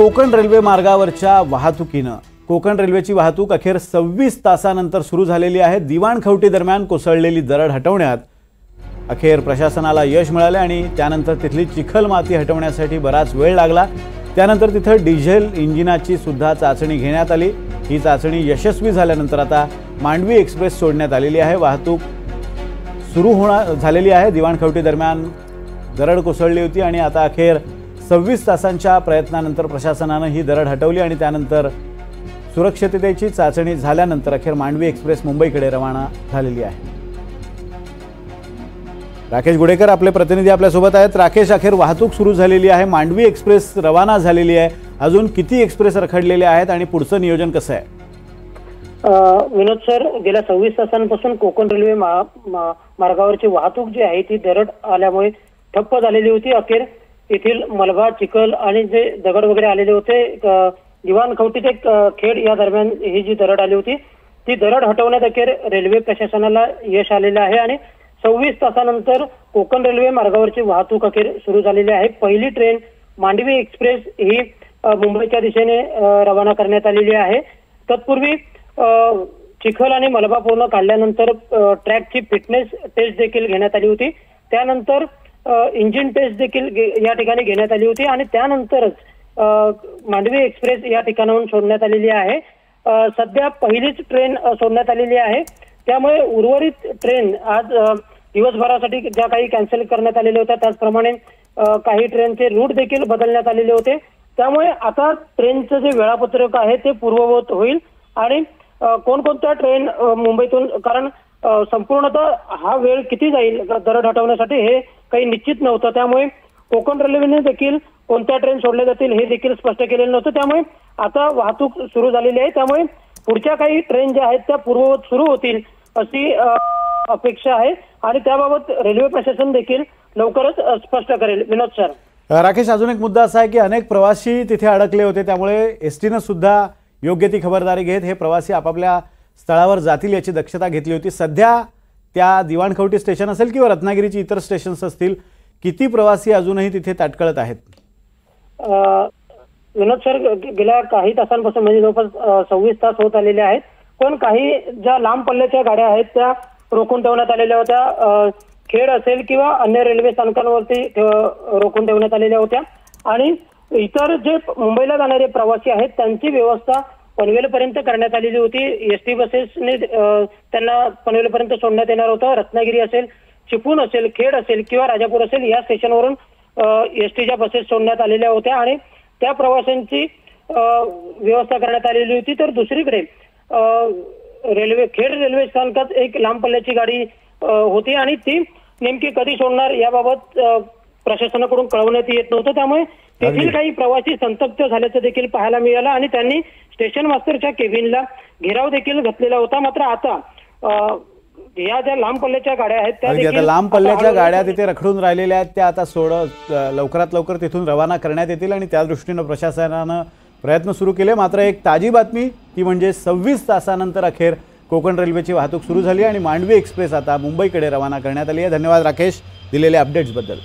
Konkan railway मार्गावरच्या वाहतुकीनं कोकण रेल्वेची वाहतूक अखेर 26 तासानंतर सुरू झालेली आहे। दिवाणखवटी दरम्यान कोसळलेली दरड हटवण्यात अखेर प्रशासनाला यश मिळाले आणि त्यानंतर तिथली चिखल माती हटवण्यासाठी बराच वेळ लागला। त्यानंतर तिथे डिझेल इंजिनाची सुद्धा चाचणी घेण्यात आली। ही चाचणी यशस्वी झाल्यानंतर आता मांडवी एक्सप्रेस सोडण्यात आलेली आहे। वाहतूक सुरू झालेली आहे। दिवाणखवटी दरम्यान दरड कोसळली होती आणि आता अखेर 26 तासांच्या प्रयत्नानंतर प्रशासनाने ही दरड हटवली आणि त्यानंतर सुरक्षिततेची चाचणी झाल्यानंतर अखेर मांडवी एक्सप्रेस मुंबईकडे रवाना झालेली आहे। राकेश गुडेकर आपले प्रतिनिधी आपल्या सोबत आहेत। राकेश, अखेर वाहतूक सुरू झालेली आहे, मांडवी एक्सप्रेस रवाना झालेली आहे। अजून किती एक्सप्रेस रखडलेले आहेत आणि पुढचं नियोजन कसं आहे? विनोद सर, गेल्या 26 तासांपासून कोकण रेल्वे मार्गावरची वाहतूक जी आहे ती दरड आल्यामुळे ठप्प झालेली होती। अखेर येथील मलबा, चिखल आणि जे दगड वगैरे आलेले होते दिवाणखवटी ते खेड या दरम्यान ही जी दरड आली होती ती दरड हटवण्यात अखेर रेल्वे प्रशासनाला यश आलेलं आहे आणि 26 तासानंतर कोकण रेल्वे मार्गावरची वाहतूक अखेर सुरू झालेली आहे। पहिली ट्रेन मांडवी एक्सप्रेस ही मुंबईच्या दिशेने रवाना करण्यात आलेली आहे। तत्पूर्वी चिखल आणि मलबा पूर्ण काढल्यानंतर ट्रॅकची फिटनेस टेस्ट देखील घेण्यात आली होती। त्यानंतर इंजिन टेस्ट देखील या ठिकाणी घेण्यात आली होती आणि त्यानंतरच मांडवी एक्सप्रेस या ठिकाणाहून सोडण्यात आलेली आहे। सध्या पहिलीच ट्रेन सोडण्यात आलेली आहे, त्यामुळे उर्वरित ट्रेन आज दिवसभरासाठी ज्या काही कॅन्सल करण्यात आलेल्या होत्या त्याचप्रमाणे काही ट्रेनचे रूट देखील बदलण्यात आलेले होते। त्यामुळे आता ट्रेनचं जे वेळापत्रक आहे ते पूर्ववत होईल आणि कोणकोणत्या ट्रेन मुंबईतून, कारण संपूर्णतः हा वेळ किती जाईल दरड हटवण्यासाठी हे काही निश्चित नव्हतं। त्यामुळे कोकण रेल्वेने देखील कोणत्या ट्रेन सोडल्या जातील हे देखील स्पष्ट केलेलं नव्हतं। त्यामुळे आता वाहतूक सुरू झालेली आहे, त्यामुळे पुढच्या काही ट्रेन ज्या आहेत त्या पूर्ववत सुरू होतील अशी अपेक्षा आहे आणि त्याबाबत रेल्वे प्रशासन देखील लवकरच स्पष्ट करेल। विनोद सर। राकेश, अजून एक मुद्दा असा आहे की अनेक प्रवासी तिथे अडकले होते, त्यामुळे एसटीनं सुद्धा योग्य ती खबरदारी घेत हे प्रवासी आपापल्या स्थळावर जातील याची दक्षता घेतली होती। सध्या त्या दिवाणखवटी स्टेशन असेल किंवा रत्नागिरीची इतर स्टेशन्स असतील, किती प्रवासी अजूनही तिथे ताटकळत आहेत? विनोद सर, गेल्या काही तासांपासून म्हणजे जवळपास 26 तास होत आलेले आहेत, पण काही ज्या लांब पल्ल्याच्या गाड्या आहेत त्या रोखून ठेवण्यात आलेल्या होत्या। खेड असेल किंवा अन्य रेल्वे स्थानकांवरती रोखून ठेवण्यात आलेल्या होत्या आणि इतर जे मुंबईला जाणारे प्रवासी आहेत त्यांची व्यवस्था पनवेलपर्यंत करण्यात आलेली होती। एसटी बसेसने त्यांना पनवेलपर्यंत सोडण्यात येणार होतं। रत्नागिरी असेल, चिपळूण असेल, खेड असेल किंवा राजापूर असेल या स्टेशनवरून एसटीच्या बसेस सोडण्यात आलेल्या होत्या आणि त्या प्रवाशांची व्यवस्था करण्यात आलेली होती। तर दुसरीकडे खेड रेल्वे स्थानकात एक लांब पल्ल्याची गाडी होती आणि ती नेमकी कधी सोडणार याबाबत प्रशासनाकडून कळवण्यात येत नव्हतं। त्यामुळे तेथील काही प्रवासी संतप्त झाल्याचं देखील पाहायला मिळालं आणि त्यांनी स्टेशन मास्टरच्या केबिनला घेराव देखील घातलेला होता। मात्र आता या ज्या लांब पल्ल्याच्या गाड्या आहेत त्या लांब पल्ल्याच्या गाड्या तिथे रखडून राहिलेल्या आहेत त्या आता लवकरात लवकर तिथून रवाना करण्यात येतील आणि त्या दृष्टीने प्रशासनानं प्रयत्न सुरू केले। मात्र एक ताजी बातमी ती म्हणजे 26 तासानंतर अखेर कोकण रेल्वेची वाहतूक सुरू झाली आणि मांडवी एक्सप्रेस आता मुंबईकडे रवाना करण्यात आली आहे। धन्यवाद राकेश दिलेल्या अपडेट्सबद्दल।